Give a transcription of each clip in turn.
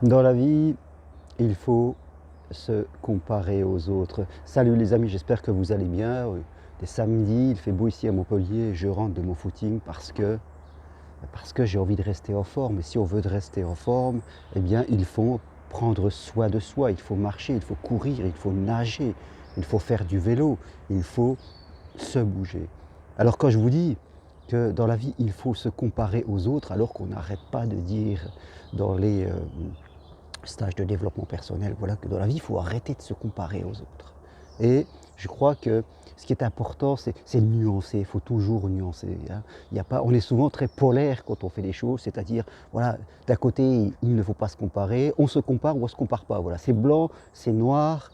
Dans la vie, il faut se comparer aux autres. Salut les amis, j'espère que vous allez bien. Des samedis, il fait beau ici à Montpellier, je rentre de mon footing parce que j'ai envie de rester en forme. Et si on veut de rester en forme, eh bien il faut prendre soin de soi, il faut marcher, il faut courir, il faut nager, il faut faire du vélo, il faut se bouger. Alors quand je vous dis que dans la vie, il faut se comparer aux autres, alors qu'on n'arrête pas de dire dans les stage de développement personnel, voilà que dans la vie, il faut arrêter de se comparer aux autres. Et je crois que ce qui est important, c'est de nuancer, il faut toujours nuancer. Hein. Il y a pas, on est souvent très polaire quand on fait des choses, c'est-à-dire, voilà, d'un côté, il ne faut pas se comparer, on se compare ou on ne se compare pas. Voilà, c'est blanc, c'est noir,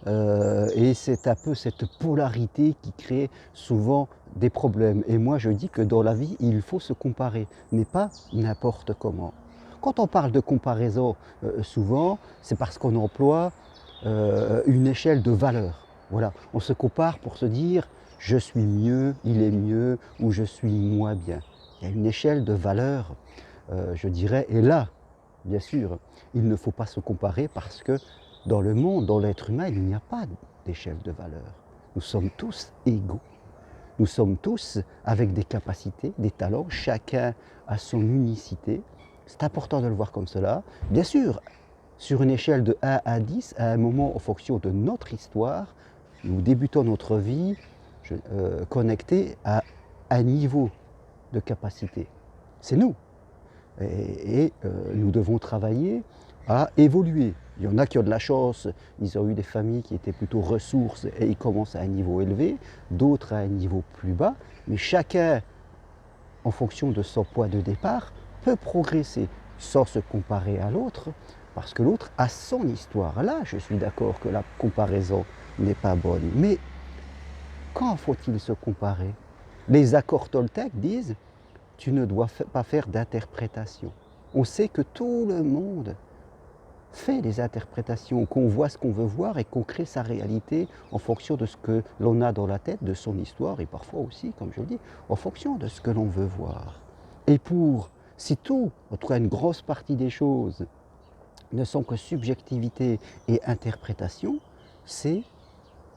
et c'est un peu cette polarité qui crée souvent des problèmes. Et moi, je dis que dans la vie, il faut se comparer, mais pas n'importe comment. Quand on parle de comparaison, souvent, c'est parce qu'on emploie une échelle de valeur. Voilà, on se compare pour se dire je suis mieux, il est mieux ou je suis moins bien. Il y a une échelle de valeur, je dirais, et là, bien sûr, il ne faut pas se comparer parce que dans le monde, dans l'être humain, il n'y a pas d'échelle de valeur. Nous sommes tous égaux. Nous sommes tous avec des capacités, des talents, chacun a son unicité. C'est important de le voir comme cela. Bien sûr, sur une échelle de 1 à 10, à un moment, en fonction de notre histoire, nous débutons notre vie connectés à un niveau de capacité. C'est nous. Et nous devons travailler à évoluer. Il y en a qui ont de la chance, ils ont eu des familles qui étaient plutôt ressources et ils commencent à un niveau élevé, d'autres à un niveau plus bas, mais chacun, en fonction de son point de départ, peut progresser sans se comparer à l'autre, parce que l'autre a son histoire. Là, je suis d'accord que la comparaison n'est pas bonne, mais quand faut-il se comparer? Les accords Toltec disent tu ne dois pas faire d'interprétation. On sait que tout le monde fait des interprétations, qu'on voit ce qu'on veut voir et qu'on crée sa réalité en fonction de ce que l'on a dans la tête, de son histoire et parfois aussi, comme je le dis, en fonction de ce que l'on veut voir. Et si tout, en tout cas une grosse partie des choses, ne sont que subjectivité et interprétation, c'est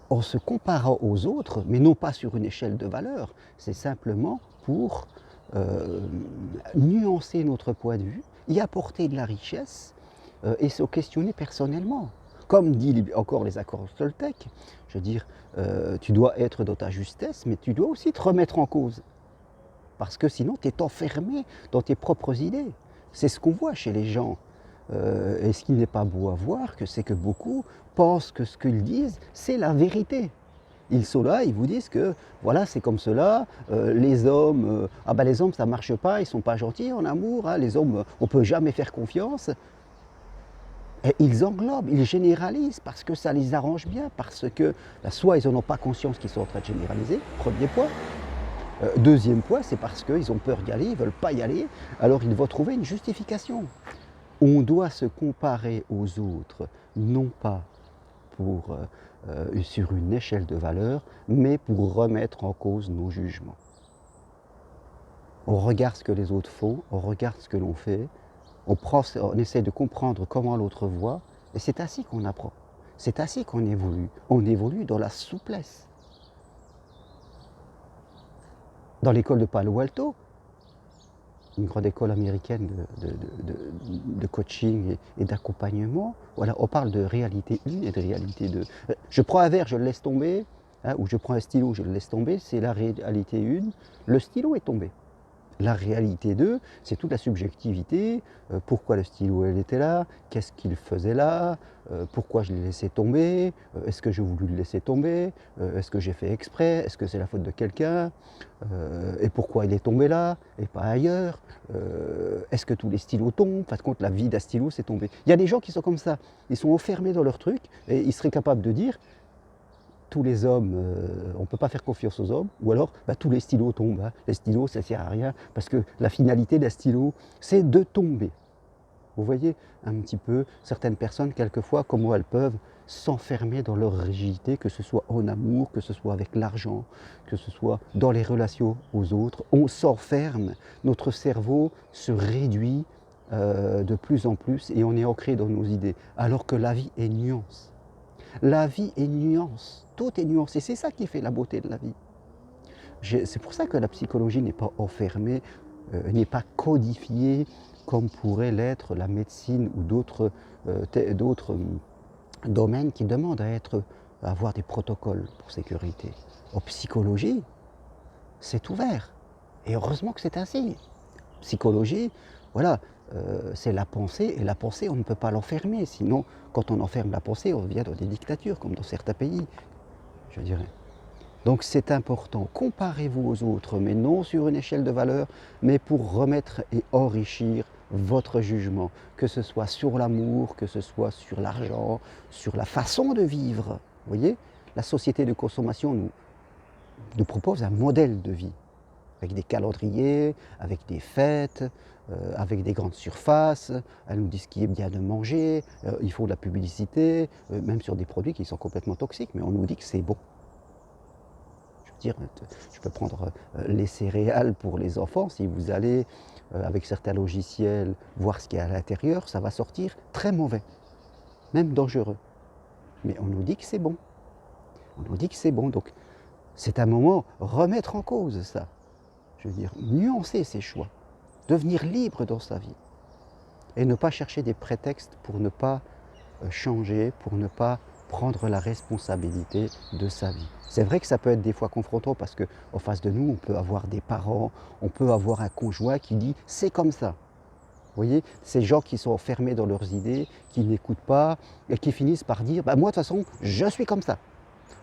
en se comparant aux autres, mais non pas sur une échelle de valeur, c'est simplement pour euh, nuancer notre point de vue, y apporter de la richesse et se questionner personnellement. Comme dit encore les accords Toltec, je veux dire, tu dois être dans ta justesse, mais tu dois aussi te remettre en cause. Parce que sinon, tu es enfermé dans tes propres idées. C'est ce qu'on voit chez les gens. Et ce qui n'est pas beau à voir, c'est que beaucoup pensent que ce qu'ils disent, c'est la vérité. Ils sont là, ils vous disent que voilà, c'est comme cela, les hommes, les hommes ça marche pas, ils sont pas gentils en amour, hein, les hommes, on peut jamais faire confiance. Et ils englobent, ils généralisent parce que ça les arrange bien, parce que soit ils n'en ont pas conscience qu'ils sont en train de généraliser, premier point. Deuxième point, c'est parce qu'ils ont peur d'y aller, ils ne veulent pas y aller, alors ils vont trouver une justification. On doit se comparer aux autres, non pas sur une échelle de valeur, mais pour remettre en cause nos jugements. On regarde ce que les autres font, on regarde ce que l'on fait, on essaie de comprendre comment l'autre voit, et c'est ainsi qu'on apprend. C'est ainsi qu'on évolue. On évolue dans la souplesse. Dans l'école de Palo Alto, une grande école américaine de coaching et d'accompagnement, voilà, on parle de réalité 1 et de réalité 2. Je prends un verre, je le laisse tomber, hein, ou je prends un stylo, je le laisse tomber, c'est la réalité 1, le stylo est tombé. La réalité 2, c'est toute la subjectivité, pourquoi le stylo elle était là, qu'est-ce qu'il faisait là, pourquoi je l'ai laissé tomber, est-ce que j'ai voulu le laisser tomber, est-ce que j'ai fait exprès, est-ce que c'est la faute de quelqu'un, et pourquoi il est tombé là et pas ailleurs, est-ce que tous les stylos tombent, en fin de compte la vie d'un stylo c'est tombé. Il y a des gens qui sont comme ça, ils sont enfermés dans leur truc et ils seraient capables de dire tous les hommes, on ne peut pas faire confiance aux hommes, ou alors tous les stylos tombent. Hein. Les stylos, ça ne sert à rien, parce que la finalité d'un stylo, c'est de tomber. Vous voyez un petit peu certaines personnes, quelquefois, comment elles peuvent s'enfermer dans leur rigidité, que ce soit en amour, que ce soit avec l'argent, que ce soit dans les relations aux autres. On s'enferme, notre cerveau se réduit de plus en plus et on est ancré dans nos idées. Alors que la vie est nuance. La vie est nuance. Tout est nuance et c'est ça qui fait la beauté de la vie. C'est pour ça que la psychologie n'est pas enfermée, n'est pas codifiée comme pourrait l'être la médecine ou d'autres domaines qui demandent à avoir des protocoles pour sécurité. En psychologie, c'est ouvert. Et heureusement que c'est ainsi. Psychologie, voilà, c'est la pensée, et la pensée, on ne peut pas l'enfermer. Sinon, quand on enferme la pensée, on revient dans des dictatures, comme dans certains pays, je dirais. Donc c'est important, comparez-vous aux autres, mais non sur une échelle de valeur, mais pour remettre et enrichir votre jugement, que ce soit sur l'amour, que ce soit sur l'argent, sur la façon de vivre. Vous voyez, la société de consommation nous propose un modèle de vie, avec des calendriers, avec des fêtes, avec des grandes surfaces. Elle nous dit ce qui est bien de manger, il faut de la publicité, même sur des produits qui sont complètement toxiques, mais on nous dit que c'est bon. Je peux prendre les céréales pour les enfants. Si vous allez avec certains logiciels voir ce qu'il y a à l'intérieur, ça va sortir très mauvais, même dangereux. Mais on nous dit que c'est bon. On nous dit que c'est bon. Donc c'est un moment remettre en cause ça. Je veux dire, nuancer ses choix, devenir libre dans sa vie et ne pas chercher des prétextes pour ne pas changer, pour ne pas prendre la responsabilité de sa vie. C'est vrai que ça peut être des fois confrontant parce qu'en face de nous, on peut avoir des parents, on peut avoir un conjoint qui dit « c'est comme ça ». Vous voyez, ces gens qui sont enfermés dans leurs idées, qui n'écoutent pas et qui finissent par dire bah, « moi de toute façon, je suis comme ça,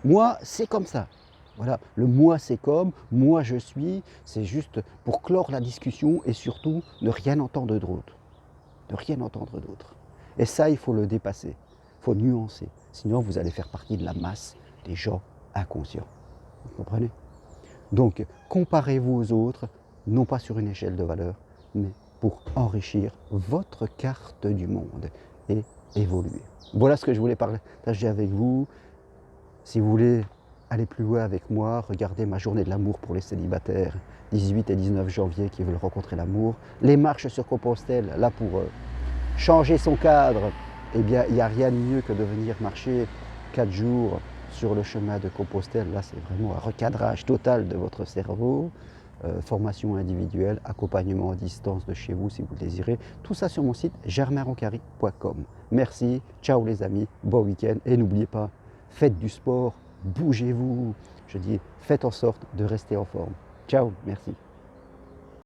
moi c'est comme ça ». Voilà, le moi c'est comme, moi je suis, c'est juste pour clore la discussion et surtout ne rien entendre d'autre. Ne rien entendre d'autre. Et ça, il faut le dépasser, il faut nuancer. Sinon, vous allez faire partie de la masse des gens inconscients. Vous comprenez? Donc, comparez-vous aux autres, non pas sur une échelle de valeur, mais pour enrichir votre carte du monde et évoluer. Voilà ce que je voulais partager avec vous. Si vous voulez aller plus loin avec moi, regardez ma journée de l'amour pour les célibataires, 18 et 19 janvier, qui veulent rencontrer l'amour. Les marches sur Compostelle, là pour changer son cadre, eh bien, il n'y a rien de mieux que de venir marcher 4 jours sur le chemin de Compostelle. Là, c'est vraiment un recadrage total de votre cerveau. Formation individuelle, accompagnement à distance de chez vous si vous le désirez. Tout ça sur mon site germainroncari.com. Merci, ciao les amis, bon week-end. Et n'oubliez pas, faites du sport, bougez-vous. Je dis, faites en sorte de rester en forme. Ciao, merci.